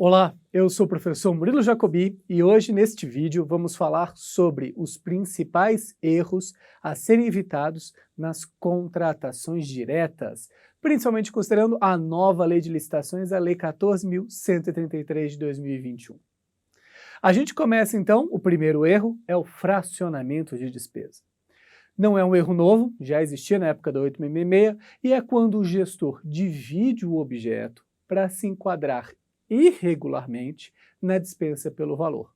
Olá, eu sou o professor Murilo Jacobi e hoje neste vídeo vamos falar sobre os principais erros a serem evitados nas contratações diretas, principalmente considerando a nova lei de licitações, a Lei 14.133 de 2021. A gente começa então, o primeiro erro é o fracionamento de despesa. Não é um erro novo, já existia na época da 8.666 e é quando o gestor divide o objeto para se enquadrar irregularmente na dispensa pelo valor.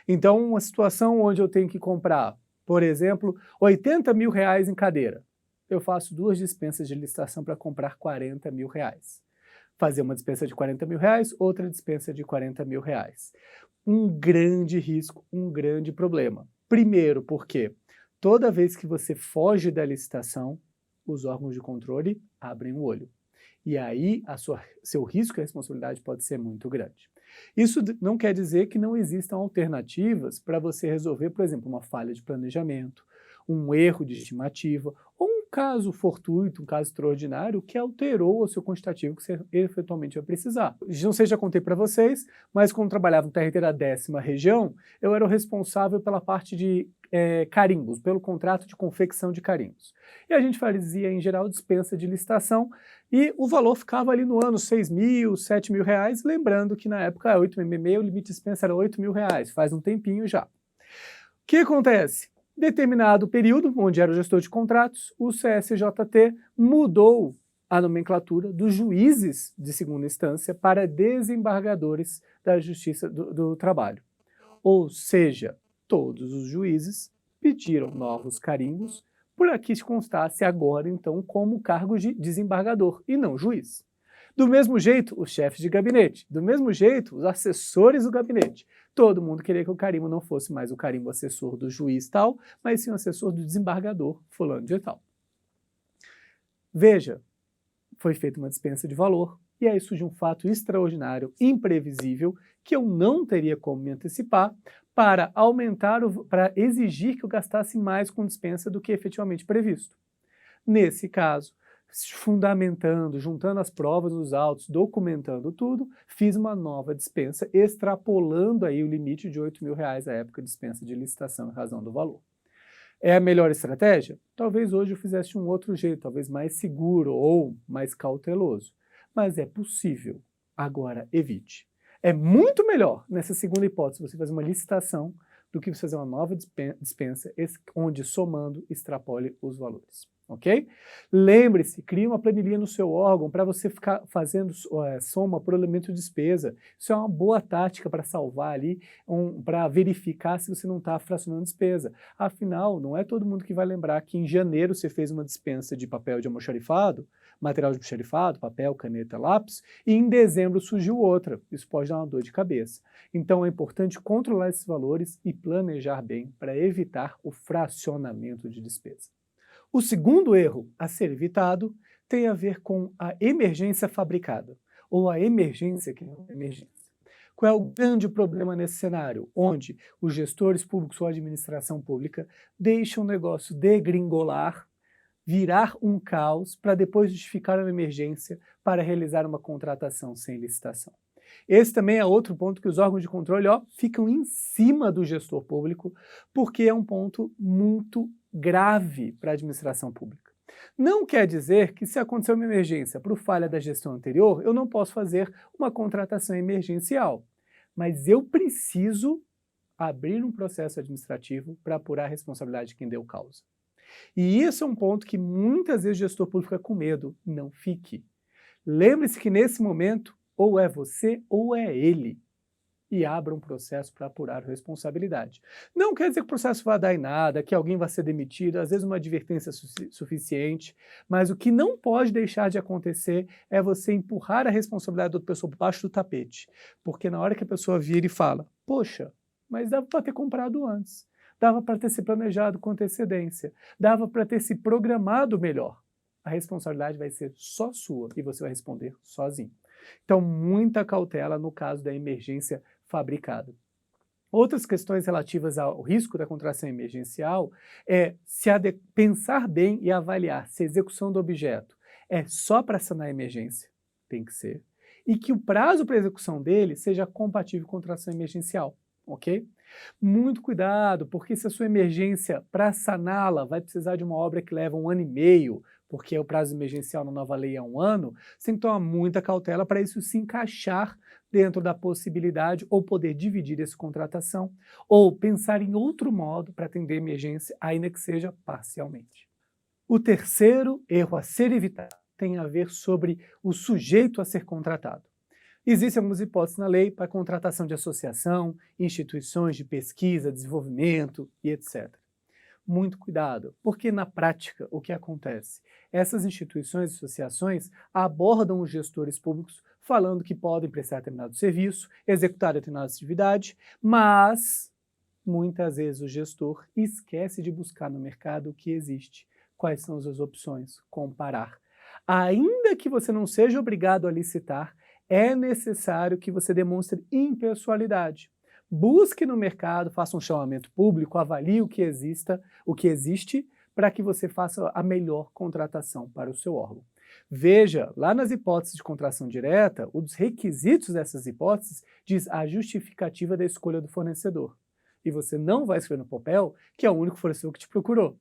Então, uma situação onde eu tenho que comprar, por exemplo, R$80 mil em cadeira. Eu faço duas dispensas de licitação para comprar R$40 mil. Fazer uma dispensa de R$40 mil, outra dispensa de R$40 mil. Um grande risco, um grande problema. Primeiro, porque toda vez que você foge da licitação, os órgãos de controle abrem o olho. E aí seu risco e responsabilidade pode ser muito grande. Isso não quer dizer que não existam alternativas para você resolver, por exemplo, uma falha de planejamento, um erro de estimativa, ou um caso fortuito, um caso extraordinário que alterou o seu quantitativo que você eventualmente vai precisar. Não sei se já contei para vocês, mas quando trabalhava no TRT da 10ª região, eu era o responsável pela parte de carimbos, pelo contrato de confecção de carimbos. E a gente fazia, em geral, dispensa de licitação e o valor ficava ali no ano R$6 mil, R$7 mil, lembrando que na época, 8.666, o limite de dispensa era R$8 mil, faz um tempinho já. O que acontece? Determinado período, onde era o gestor de contratos, o CSJT mudou a nomenclatura dos juízes de segunda instância para desembargadores da Justiça do Trabalho. Ou seja, todos os juízes pediram novos carimbos para que constasse agora, então, como cargo de desembargador e não juiz. Do mesmo jeito, os chefes de gabinete, do mesmo jeito, os assessores do gabinete. Todo mundo queria que o carimbo não fosse mais o carimbo assessor do juiz tal, mas sim o assessor do desembargador fulano de tal. Veja, foi feita uma dispensa de valor, e aí surge um fato extraordinário, imprevisível, que eu não teria como me antecipar, para para exigir que eu gastasse mais com dispensa do que efetivamente previsto. Nesse caso, fundamentando, juntando as provas nos autos, documentando tudo, fiz uma nova dispensa, extrapolando aí o limite de R$8 mil à época de dispensa de licitação em razão do valor. É a melhor estratégia? Talvez hoje eu fizesse de um outro jeito, talvez mais seguro ou mais cauteloso. Mas é possível. Agora, evite. É muito melhor, nessa segunda hipótese, você fazer uma licitação do que você fazer uma nova dispensa, onde somando extrapole os valores. Ok? Lembre-se, crie uma planilha no seu órgão para você ficar fazendo soma por elemento de despesa. Isso é uma boa tática para salvar ali, para verificar se você não está fracionando despesa. Afinal, não é todo mundo que vai lembrar que em janeiro você fez uma dispensa de papel de almoxarifado, material de almoxarifado, papel, caneta, lápis, e em dezembro surgiu outra. Isso pode dar uma dor de cabeça. Então é importante controlar esses valores e planejar bem para evitar o fracionamento de despesa. O segundo erro a ser evitado tem a ver com a emergência fabricada, ou a emergência que não é emergência. Qual é o grande problema nesse cenário? Onde os gestores públicos ou a administração pública deixam o negócio degringolar, virar um caos, para depois justificar uma emergência para realizar uma contratação sem licitação. Esse também é outro ponto que os órgãos de controle ficam em cima do gestor público, porque é um ponto muito grave para a administração pública. Não quer dizer que se acontecer uma emergência por falha da gestão anterior, eu não posso fazer uma contratação emergencial, mas eu preciso abrir um processo administrativo para apurar a responsabilidade de quem deu causa. E isso é um ponto que muitas vezes o gestor público fica com medo. Não fique. Lembre-se que nesse momento, ou é você ou é ele. E abra um processo para apurar a responsabilidade. Não quer dizer que o processo vai dar em nada, que alguém vai ser demitido, às vezes uma advertência suficiente, mas o que não pode deixar de acontecer é você empurrar a responsabilidade da outra pessoa por baixo do tapete. Porque na hora que a pessoa vira e fala, poxa, mas dava para ter comprado antes, dava para ter se planejado com antecedência, dava para ter se programado melhor. A responsabilidade vai ser só sua e você vai responder sozinho. Então, muita cautela no caso da emergência fabricada. Outras questões relativas ao risco da contratação emergencial é pensar bem e avaliar se a execução do objeto é só para sanar a emergência, tem que ser, e que o prazo para execução dele seja compatível com contratação emergencial, ok? Muito cuidado, porque se a sua emergência, para saná-la, vai precisar de uma obra que leva 1 ano e meio, porque o prazo emergencial na nova lei é 1 ano, você tem que tomar muita cautela para isso se encaixar dentro da possibilidade ou poder dividir essa contratação, ou pensar em outro modo para atender a emergência, ainda que seja parcialmente. O terceiro erro a ser evitado tem a ver sobre o sujeito a ser contratado. Existem algumas hipóteses na lei para contratação de associação, instituições de pesquisa, desenvolvimento e etc. Muito cuidado, porque na prática o que acontece? Essas instituições e associações abordam os gestores públicos falando que podem prestar determinado serviço, executar determinada atividade, mas muitas vezes o gestor esquece de buscar no mercado o que existe. Quais são as opções? Comparar. Ainda que você não seja obrigado a licitar, é necessário que você demonstre impessoalidade. Busque no mercado, faça um chamamento público, avalie o que existe, para que você faça a melhor contratação para o seu órgão. Veja, lá nas hipóteses de contratação direta, os requisitos dessas hipóteses diz a justificativa da escolha do fornecedor. E você não vai escrever no papel que é o único fornecedor que te procurou.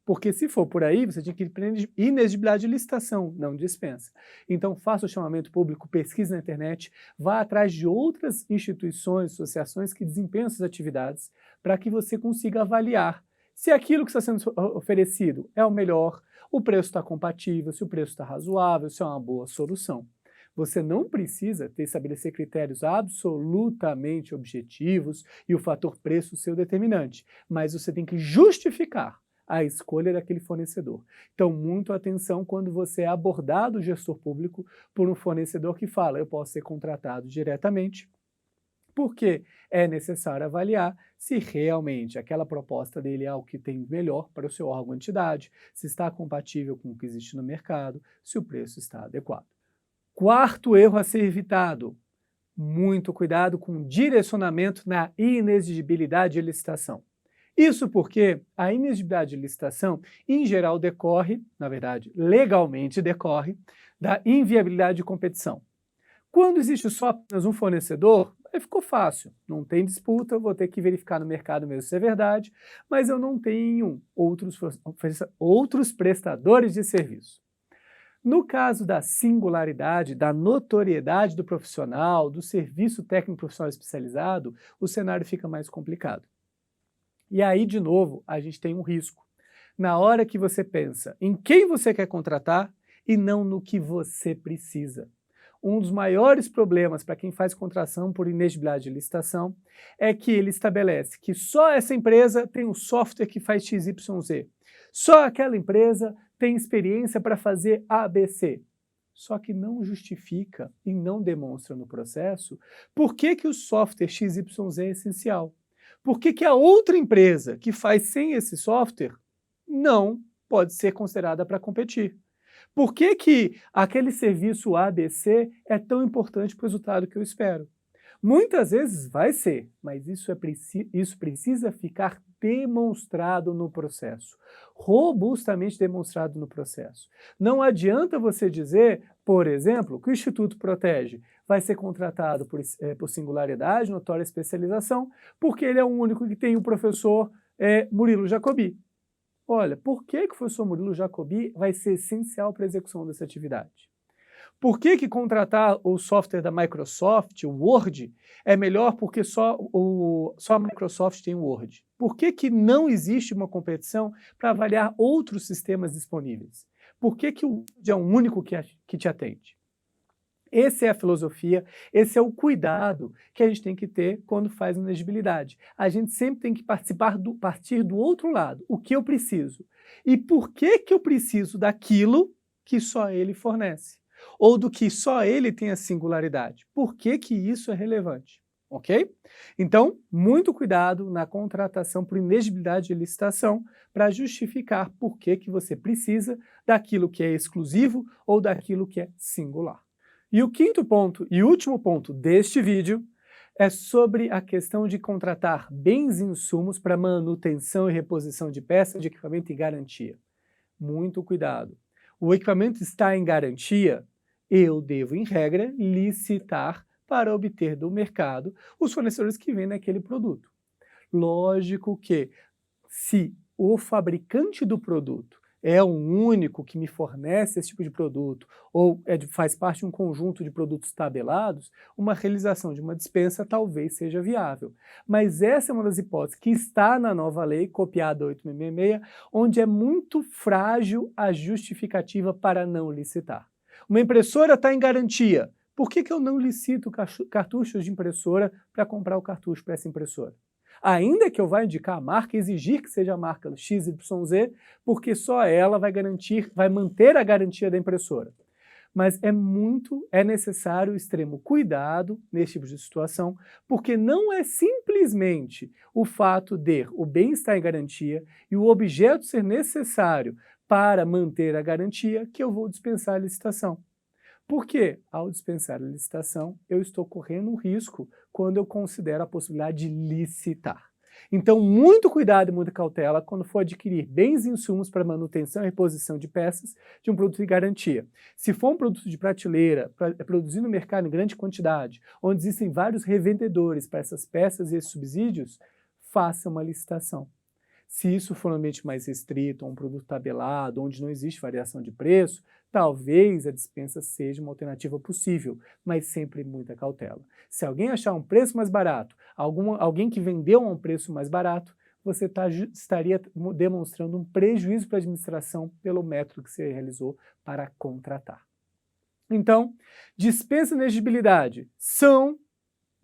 Porque se for por aí, você tinha que ir para inexigibilidade de licitação, não dispensa. Então faça o chamamento público, pesquise na internet, vá atrás de outras instituições, associações que desempenham essas atividades, para que você consiga avaliar se aquilo que está sendo oferecido é o melhor, o preço está compatível, se o preço está razoável, se é uma boa solução. Você não precisa estabelecer critérios absolutamente objetivos e o fator preço ser o determinante, mas você tem que justificar a escolha daquele fornecedor. Então, muito atenção quando você é abordado, o gestor público, por um fornecedor que fala, eu posso ser contratado diretamente, porque é necessário avaliar se realmente aquela proposta dele é algo que tem melhor para o seu órgão ou entidade, se está compatível com o que existe no mercado, se o preço está adequado. Quarto erro a ser evitado, muito cuidado com direcionamento na inexigibilidade de licitação. Isso porque a inexigibilidade de licitação, em geral, decorre, na verdade, legalmente decorre, da inviabilidade de competição. Quando existe só apenas um fornecedor, aí ficou fácil, não tem disputa, eu vou ter que verificar no mercado mesmo se é verdade, mas eu não tenho outros prestadores de serviço. No caso da singularidade, da notoriedade do profissional, do serviço técnico profissional especializado, o cenário fica mais complicado. E aí, de novo, a gente tem um risco. Na hora que você pensa em quem você quer contratar e não no que você precisa. Um dos maiores problemas para quem faz contratação por inexigibilidade de licitação é que ele estabelece que só essa empresa tem um software que faz XYZ. Só aquela empresa tem experiência para fazer ABC. Só que não justifica e não demonstra no processo por que o software XYZ é essencial. Por que a outra empresa que faz sem esse software não pode ser considerada para competir? Por que aquele serviço ABC é tão importante para o resultado que eu espero? Muitas vezes vai ser, mas isso precisa ficar demonstrado no processo, robustamente demonstrado no processo. Não adianta você dizer, por exemplo, que o Instituto Protege vai ser contratado por singularidade, notória especialização, porque ele é o único que tem o professor Murilo Jacobi. Olha, por que o professor Murilo Jacobi vai ser essencial para a execução dessa atividade? Por que contratar o software da Microsoft, o Word, é melhor porque só a Microsoft tem o Word? Por que não existe uma competição para avaliar outros sistemas disponíveis? Por que o Word é o único que te atende? Essa é a filosofia, esse é o cuidado que a gente tem que ter quando faz inexigibilidade. A gente sempre tem que partir do outro lado, o que eu preciso. E por que eu preciso daquilo que só ele fornece? Ou do que só ele tem a singularidade? Por que isso é relevante? Ok? Então, muito cuidado na contratação por inexigibilidade de licitação para justificar por que você precisa daquilo que é exclusivo ou daquilo que é singular. E o quinto ponto e último ponto deste vídeo é sobre a questão de contratar bens e insumos para manutenção e reposição de peças de equipamento em garantia. Muito cuidado. O equipamento está em garantia, eu devo, em regra, licitar para obter do mercado os fornecedores que vendem aquele produto. Lógico que, se o fabricante do produto é o único que me fornece esse tipo de produto, ou faz parte de um conjunto de produtos tabelados, uma realização de uma dispensa talvez seja viável. Mas essa é uma das hipóteses que está na nova lei, copiada 8.666, onde é muito frágil a justificativa para não licitar. Uma impressora está em garantia. Por que eu não licito cartuchos de impressora para comprar o cartucho para essa impressora? Ainda que eu vá indicar a marca, exigir que seja a marca XYZ, porque só ela vai manter a garantia da impressora. Mas é necessário extremo cuidado nesse tipo de situação, porque não é simplesmente o fato de o bem estar em garantia e o objeto ser necessário para manter a garantia que eu vou dispensar a licitação. Porque, ao dispensar a licitação, eu estou correndo um risco quando eu considero a possibilidade de licitar. Então, muito cuidado e muita cautela quando for adquirir bens e insumos para manutenção e reposição de peças de um produto de garantia. Se for um produto de prateleira, produzido no mercado em grande quantidade, onde existem vários revendedores para essas peças e esses subsídios, faça uma licitação. Se isso for um ambiente mais restrito, um produto tabelado, onde não existe variação de preço, talvez a dispensa seja uma alternativa possível, mas sempre muita cautela. Se alguém achar um preço mais barato, alguém que vendeu a um preço mais barato, você estaria demonstrando um prejuízo para a administração pelo método que você realizou para contratar. Então, dispensa e inexigibilidade são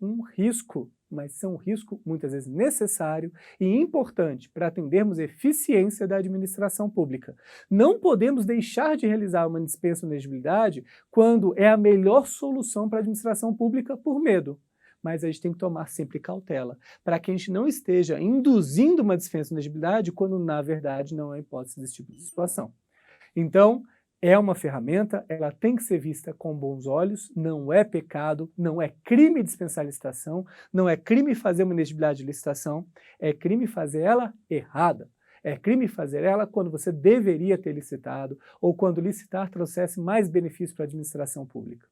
um risco, mas são um risco muitas vezes necessário e importante para atendermos a eficiência da administração pública. Não podemos deixar de realizar uma dispensa ou inexigibilidade quando é a melhor solução para a administração pública por medo. Mas a gente tem que tomar sempre cautela, para que a gente não esteja induzindo uma dispensa ou inexigibilidade quando, na verdade, não é hipótese desse tipo de situação. Então, é uma ferramenta, ela tem que ser vista com bons olhos, não é pecado, não é crime dispensar licitação, não é crime fazer uma inexigibilidade de licitação, é crime fazer ela errada. É crime fazer ela quando você deveria ter licitado ou quando licitar trouxesse mais benefício para a administração pública.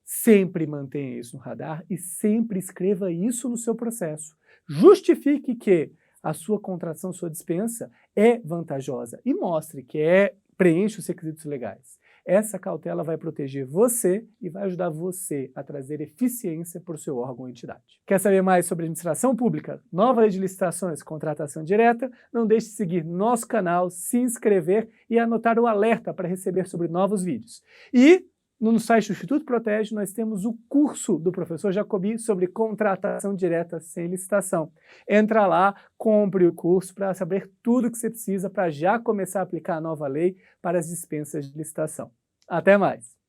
Sempre mantenha isso no radar e sempre escreva isso no seu processo. Justifique que a sua contratação, sua dispensa é vantajosa e mostre que preenche os requisitos legais. Essa cautela vai proteger você e vai ajudar você a trazer eficiência para o seu órgão ou entidade. Quer saber mais sobre administração pública, nova lei de licitações, contratação direta? Não deixe de seguir nosso canal, se inscrever e anotar o alerta para receber sobre novos vídeos. E no site do Instituto Protege, nós temos o curso do professor Jacobi sobre contratação direta sem licitação. Entra lá, compre o curso para saber tudo o que você precisa para já começar a aplicar a nova lei para as dispensas de licitação. Até mais!